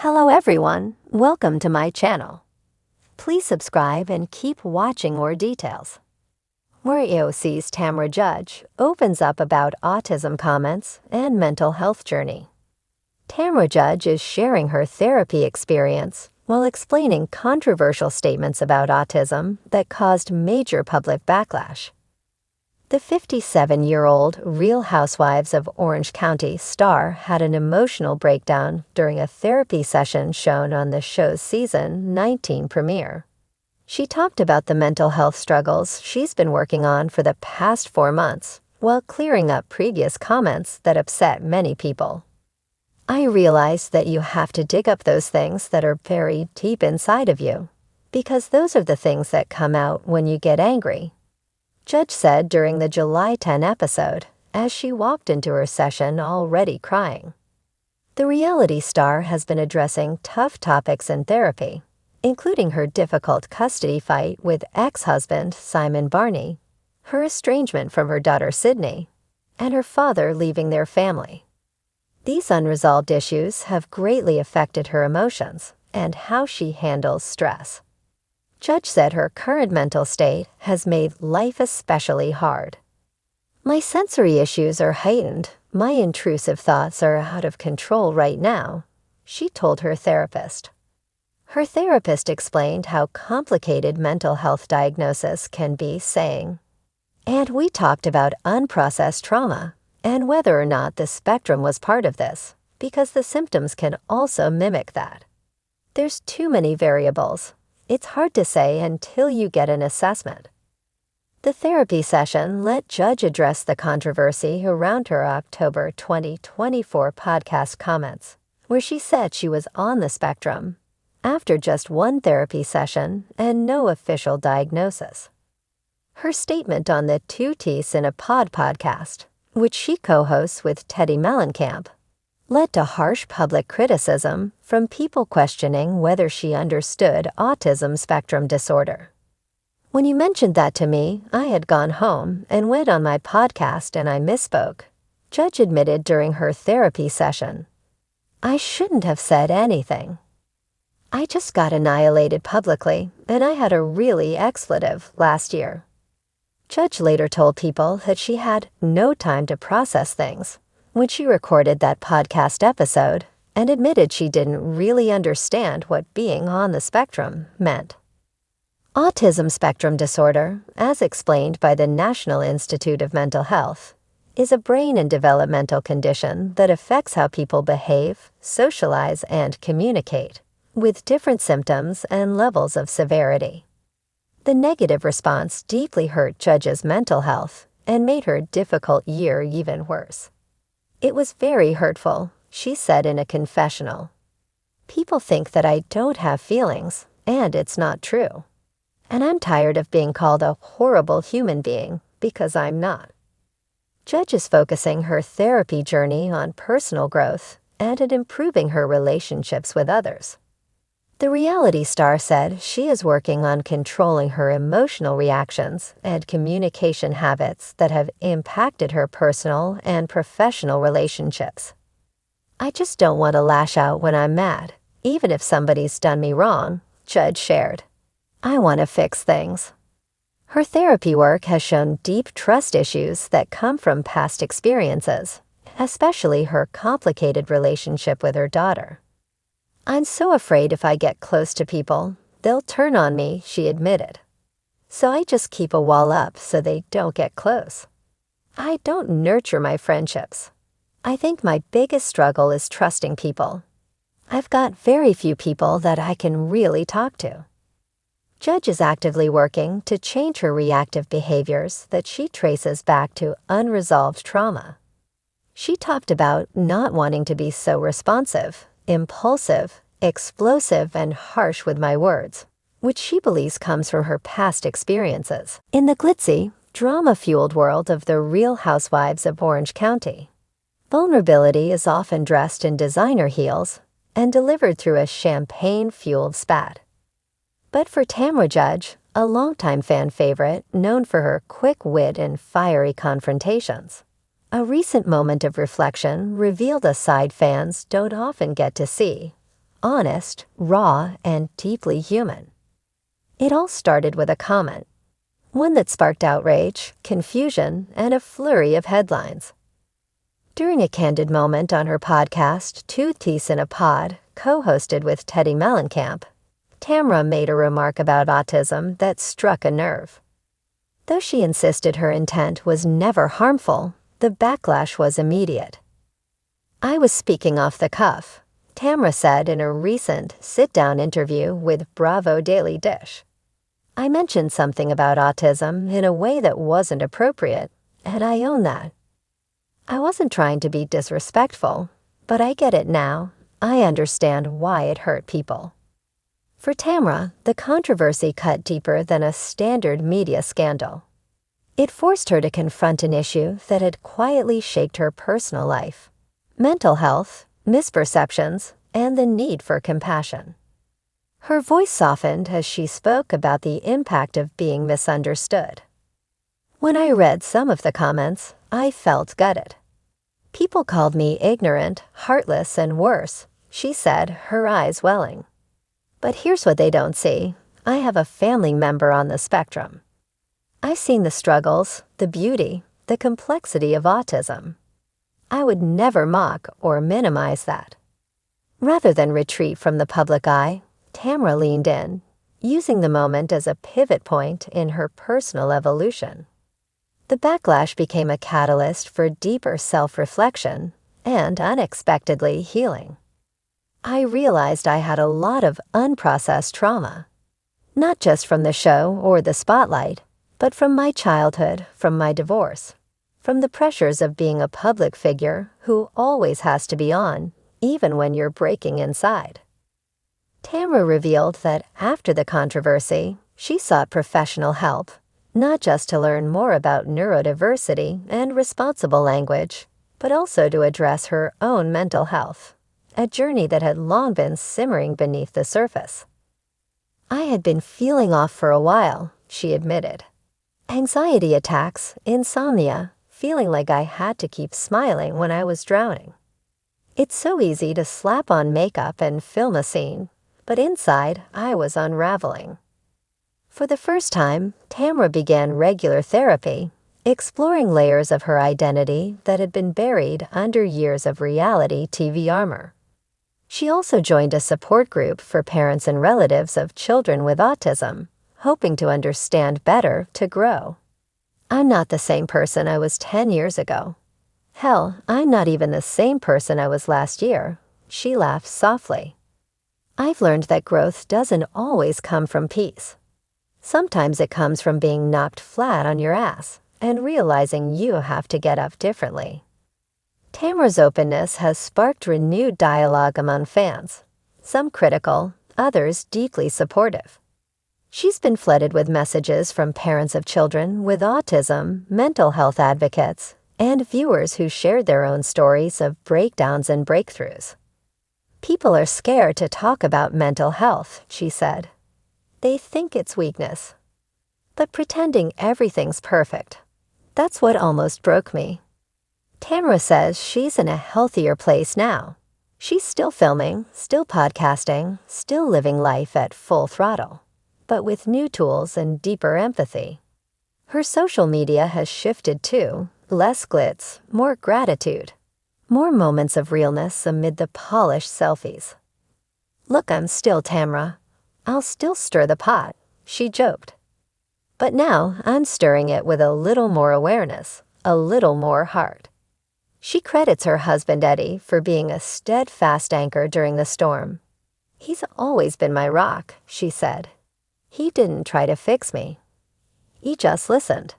Hello everyone, welcome to my channel. Please subscribe and keep watching more details. Where AOC's Tamra Judge opens up about autism comments and mental health journey. Tamra Judge is sharing her therapy experience while explaining controversial statements about autism that caused major public backlash. The 57-year-old Real Housewives of Orange County star had an emotional breakdown during a therapy session shown on the show's season 19 premiere. She talked about the mental health struggles she's been working on for the past 4 months, while clearing up previous comments that upset many people. "I realize that you have to dig up those things that are buried deep inside of you, because those are the things that come out when you get angry," Judge said during the July 10 episode, as she walked into her session already crying. The reality star has been addressing tough topics in therapy, including her difficult custody fight with ex-husband Simon Barney, her estrangement from her daughter Sydney, and her father leaving their family. These unresolved issues have greatly affected her emotions and how she handles stress. Judge said her current mental state has made life especially hard. "My sensory issues are heightened. My intrusive thoughts are out of control right now," she told her therapist. Her therapist explained how complicated mental health diagnosis can be, saying, "And we talked about unprocessed trauma and whether or not the spectrum was part of this, because the symptoms can also mimic that. There's too many variables. It's hard to say until you get an assessment." The therapy session let Judge address the controversy around her October 2024 podcast comments, where she said she was on the spectrum after just one therapy session and no official diagnosis. Her statement on the Two Teeth in a Pod podcast, which she co-hosts with Teddy Mellencamp, led to harsh public criticism from people questioning whether she understood autism spectrum disorder. "When you mentioned that to me, I had gone home and went on my podcast and I misspoke," Judge admitted during her therapy session. "I shouldn't have said anything. I just got annihilated publicly, and I had a really expletive last year." Judge later told people that she had no time to process things when she recorded that podcast episode, and admitted she didn't really understand what being on the spectrum meant. Autism spectrum disorder, as explained by the National Institute of Mental Health, is a brain and developmental condition that affects how people behave, socialize, and communicate, with different symptoms and levels of severity. The negative response deeply hurt Judge's mental health and made her difficult year even worse. "It was very hurtful," she said in a confessional. "People think that I don't have feelings, and it's not true. And I'm tired of being called a horrible human being because I'm not." Judge is focusing her therapy journey on personal growth and at improving her relationships with others. The reality star said she is working on controlling her emotional reactions and communication habits that have impacted her personal and professional relationships. "I just don't want to lash out when I'm mad, even if somebody's done me wrong," Judge shared. "I want to fix things." Her therapy work has shown deep trust issues that come from past experiences, especially her complicated relationship with her daughter. "I'm so afraid if I get close to people, they'll turn on me," she admitted. "So I just keep a wall up so they don't get close. I don't nurture my friendships. I think my biggest struggle is trusting people. I've got very few people that I can really talk to." Judge is actively working to change her reactive behaviors that she traces back to unresolved trauma. She talked about not wanting to be so responsive, impulsive, explosive, and harsh with my words, which she believes comes from her past experiences in the glitzy, drama-fueled world of the Real Housewives of Orange County. Vulnerability is often dressed in designer heels and delivered through a champagne-fueled spat. But for Tamra Judge, a longtime fan favorite known for her quick wit and fiery confrontations, a recent moment of reflection revealed a side fans don't often get to see: honest, raw, and deeply human. It all started with a comment, one that sparked outrage, confusion, and a flurry of headlines. During a candid moment on her podcast, Two Teeth in a Pod, co-hosted with Teddy Mellencamp, Tamra made a remark about autism that struck a nerve. Though she insisted her intent was never harmful, the backlash was immediate. "I was speaking off the cuff," Tamra said in a recent sit-down interview with Bravo Daily Dish. "I mentioned something about autism in a way that wasn't appropriate, and I own that. I wasn't trying to be disrespectful, but I get it now. I understand why it hurt people." For Tamra, the controversy cut deeper than a standard media scandal. It forced her to confront an issue that had quietly shaped her personal life: mental health, misperceptions, and the need for compassion. Her voice softened as she spoke about the impact of being misunderstood. "When I read some of the comments, I felt gutted. People called me ignorant, heartless, and worse," she said, her eyes welling. "But here's what they don't see. I have a family member on the spectrum. I've seen the struggles, the beauty, the complexity of autism. I would never mock or minimize that." Rather than retreat from the public eye, Tamra leaned in, using the moment as a pivot point in her personal evolution. The backlash became a catalyst for deeper self-reflection and, unexpectedly, healing. "I realized I had a lot of unprocessed trauma, not just from the show or the spotlight, but from my childhood, from my divorce, from the pressures of being a public figure who always has to be on, even when you're breaking inside." Tamra revealed that after the controversy, she sought professional help, not just to learn more about neurodiversity and responsible language, but also to address her own mental health, a journey that had long been simmering beneath the surface. "I had been feeling off for a while," she admitted. "Anxiety attacks, insomnia, feeling like I had to keep smiling when I was drowning. It's so easy to slap on makeup and film a scene, but inside I was unraveling." For the first time, Tamra began regular therapy, exploring layers of her identity that had been buried under years of reality TV armor. She also joined a support group for parents and relatives of children with autism, hoping to understand better to grow. "I'm not the same person I was 10 years ago. Hell, I'm not even the same person I was last year," she laughed softly. "I've learned that growth doesn't always come from peace. Sometimes it comes from being knocked flat on your ass and realizing you have to get up differently." Tamra's openness has sparked renewed dialogue among fans, some critical, others deeply supportive. She's been flooded with messages from parents of children with autism, mental health advocates, and viewers who shared their own stories of breakdowns and breakthroughs. "People are scared to talk about mental health," she said. "They think it's weakness. But pretending everything's perfect, that's what almost broke me." Tamra says she's in a healthier place now. She's still filming, still podcasting, still living life at full throttle, but with new tools and deeper empathy. Her social media has shifted too, less glitz, more gratitude, more moments of realness amid the polished selfies. "Look, I'm still Tamra. I'll still stir the pot," she joked. "But now I'm stirring it with a little more awareness, a little more heart." She credits her husband Eddie for being a steadfast anchor during the storm. "He's always been my rock," she said. "He didn't try to fix me. He just listened.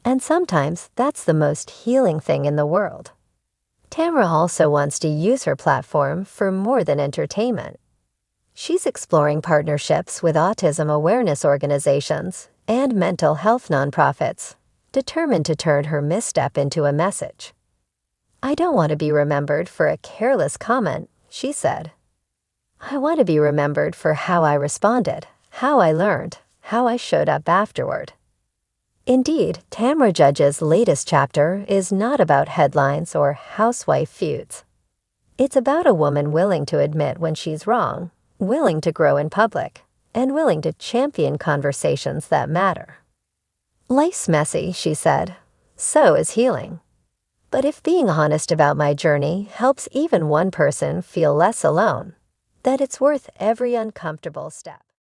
And sometimes that's the most healing thing in the world." Tamra also wants to use her platform for more than entertainment. She's exploring partnerships with autism awareness organizations and mental health nonprofits, determined to turn her misstep into a message. "I don't want to be remembered for a careless comment," she said. "I want to be remembered for how I responded, how I learned, how I showed up afterward." Indeed, Tamra Judge's latest chapter is not about headlines or housewife feuds. It's about a woman willing to admit when she's wrong, willing to grow in public, and willing to champion conversations that matter. Life's messy, she said. So is healing. But if being honest about my journey helps even one person feel less alone, then it's worth every uncomfortable step.